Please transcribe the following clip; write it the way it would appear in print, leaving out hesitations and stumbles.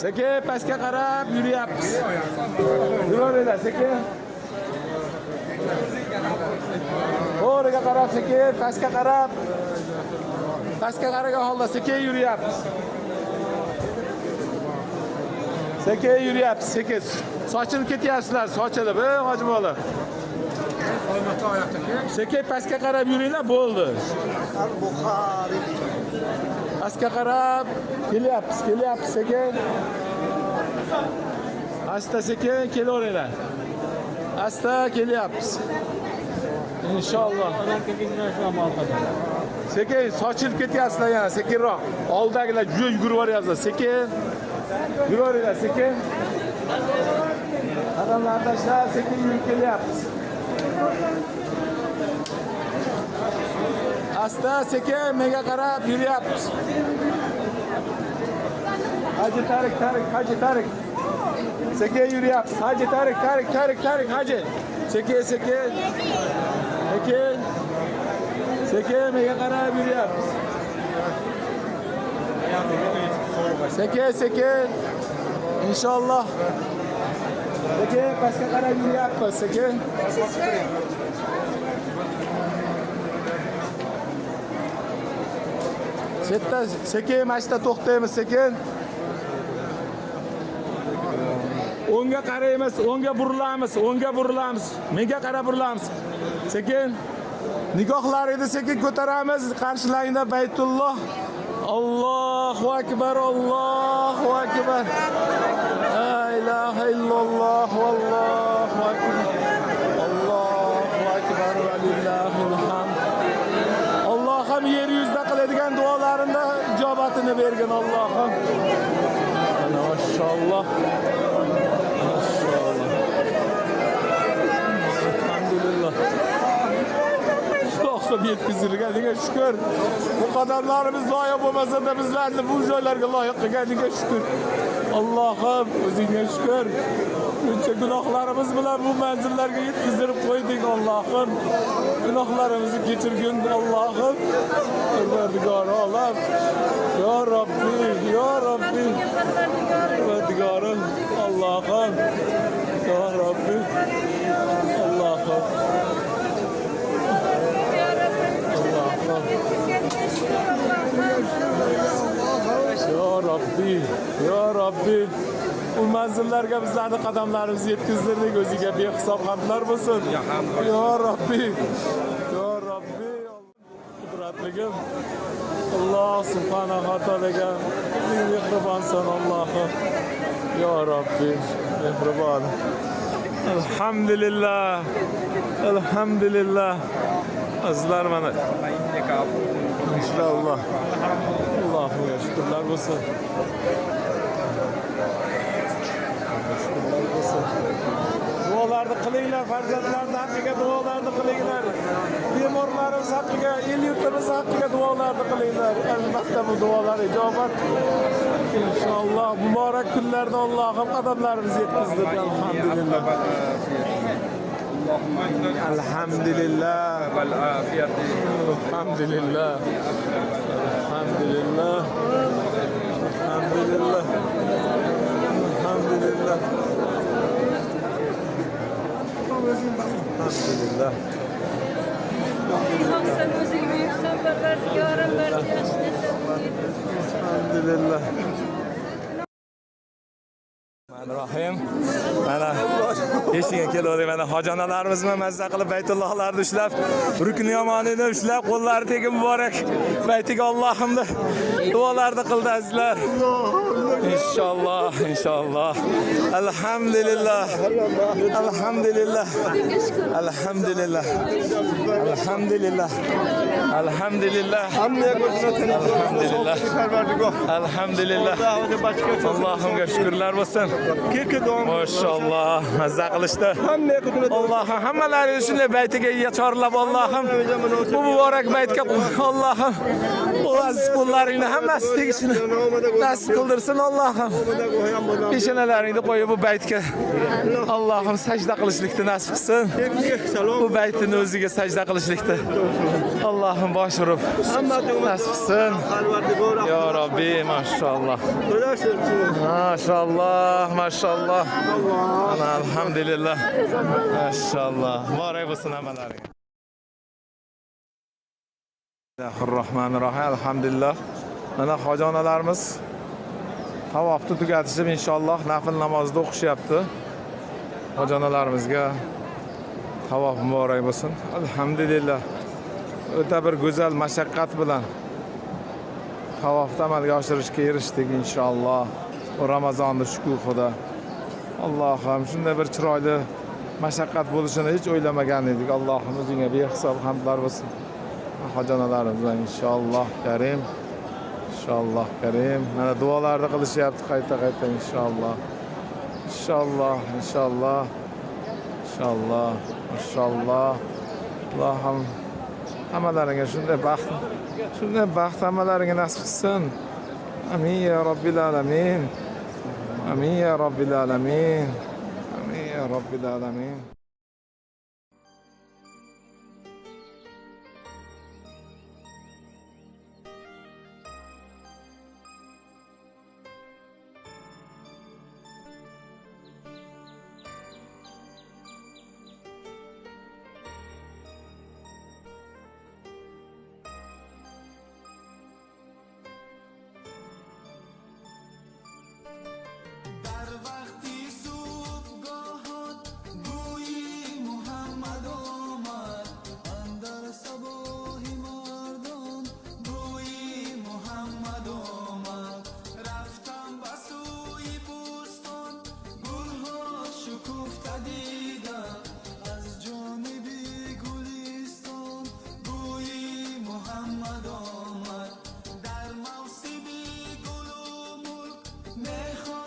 Sekin pastga qarab yurayapmiz. Yuraveringlar sekin. To'g'riga qarab sekin, pastga qarab. Pastga qaragan holda sekin yurayapmiz. Sekin yurayapsiz, sekin. Sochilib ketyapsizlar, sochilib, hojibola. Sekin pastga qarab yuringlar, bo'ldi. Pastga qarab kelyapsiz, sekin. Asta sekin kelaveringlar. Asta kelyapsiz. Inshaalloh. Sekin sochilib ketyapsizlar yana, sekinroq. Oldagilar juda yugurib boryapsizlar, sekin. Yuraveringlar, sekin. Qadamlarni tashlab, sekin yurib kelyapmiz. Asta sekin menga qarab yuryapmiz. Haji Tarik. Sekin yuryapmiz. Haji Tarik, Haji. Sekin. Sekin menga qarab yuryapmiz. Sekin. İnşallah. Sekin pastga qarab yuryapmiz, sekin. Chetda sekin mashina to'xtaymiz, sekin. O'ngga qaraymiz, o'ngga burilamiz. Menga qarab burilamiz. Sekin. Nigohlaringizni sekin ko'taramiz, qarshilangda Baytulloh. Allahu akbar. La ilaha illalloh, vallohu akbar. Allohu akbar va lillahil hamd. Allohim yer yuzida qiladigan duolarimda ijobatini bergin Allohim. Maşallah. Alhamdulillah. Shohim yetkazilganiga shukr. Bu qadamlarimiz loyiq bo'lmasa da bizlarni bu joylarga loyiq qilganiga shukr. Allohim o'zingga shukr. Buncha gunohlarimiz bilan bu manzillarga yetkazib qo'yding Allohim. Gunohlarimizni kechirgin Allohim. Parvardigor olam. Ya Rabbi. Parvardigorim Allohim. Ya Rabbi. Allohim. Ya Rabbi. Bu manzillarga bizlarni qadamlarimizni yetkazdirdik, o'ziga behisob hamdlar bo'lsin. Ya Rabbi. Qudratligim Alloh subhanahu va taolaga mehribonsan Allohim. Ya Rabbi, mehribon. Alhamdulillah. Azizlar mana. İnşallah. Allohga shukrlar bo'lsin. Duolarni qilinglar, farzandlarning haqqiga duolarni qilinglar. Bemorlarimiz haqqiga, el yurtimiz haqqiga duolarni qilinglar. Albatta bu duolar ijobat. İnshaalloh muborak kunlarda Allohim qadamlarimizni yetkazdirdi. Alhamdulillah. Alhamdulillah. Rahim. Mana eshikka keldi, mana hojonalarimiz mazza qilib Baytullohlarni ushlab, rukni yomonini ushlab, qo'llari tegib muborak Baytiga Allohimni duolarni qildi azizlar. İnşallah. Alhamdulillah. Allohimga shukrlar bo'lsin. Maşallah. Mazza qilishdi. Allohim hammalarini shunday Baytiga chorlab Allohim bu muborak Baytga Allohim o aziz qo'llaringni hammasi tegishini nasib qildirsin Allohim peshonalaringni qo'yib bu baytga Allohim sajda qilishlikni nasib qilsin. Bu baytni o'ziga sajda qilishlikni Allohim bosh urib nasib qilsin. Ya Rabbi, maşallah. Maşallah, maşallah. Alhamdulillah. Maşallah. Muborak bo'lsin hammalaringga. Bismillahirrohmanirrohim. Alhamdulillah. Mana hojonalarimiz tavofni tugatishib inshaalloh nafl namozida o'qishyapti. Hojonalarimizga tavof muborak bo'lsin. Alhamdulillah. O'ta bir go'zal mashaqqat bilan tavofni amalga oshirishga erishdik inshaalloh. Bu Ramazonning shukuhida. Allohim shunday bir chiroyli mashaqqat bo'lishini hech o'ylamagan edik. Allohim o'zingga behisob hamdlar bo'lsin. Hojonalarimizdan inshaalloh karim. İnşallah Kerim. Mana dualarni qilishyapti qayta inshaalloh. İnşallah, inshaalloh. İnşallah, inshaalloh. Allohim hammalaringga shunday baxt hammalaringga nasib qilsin. Amin ya robbil alamin. Amin ya robbil alamin. Amin ya robbil alamin. مخ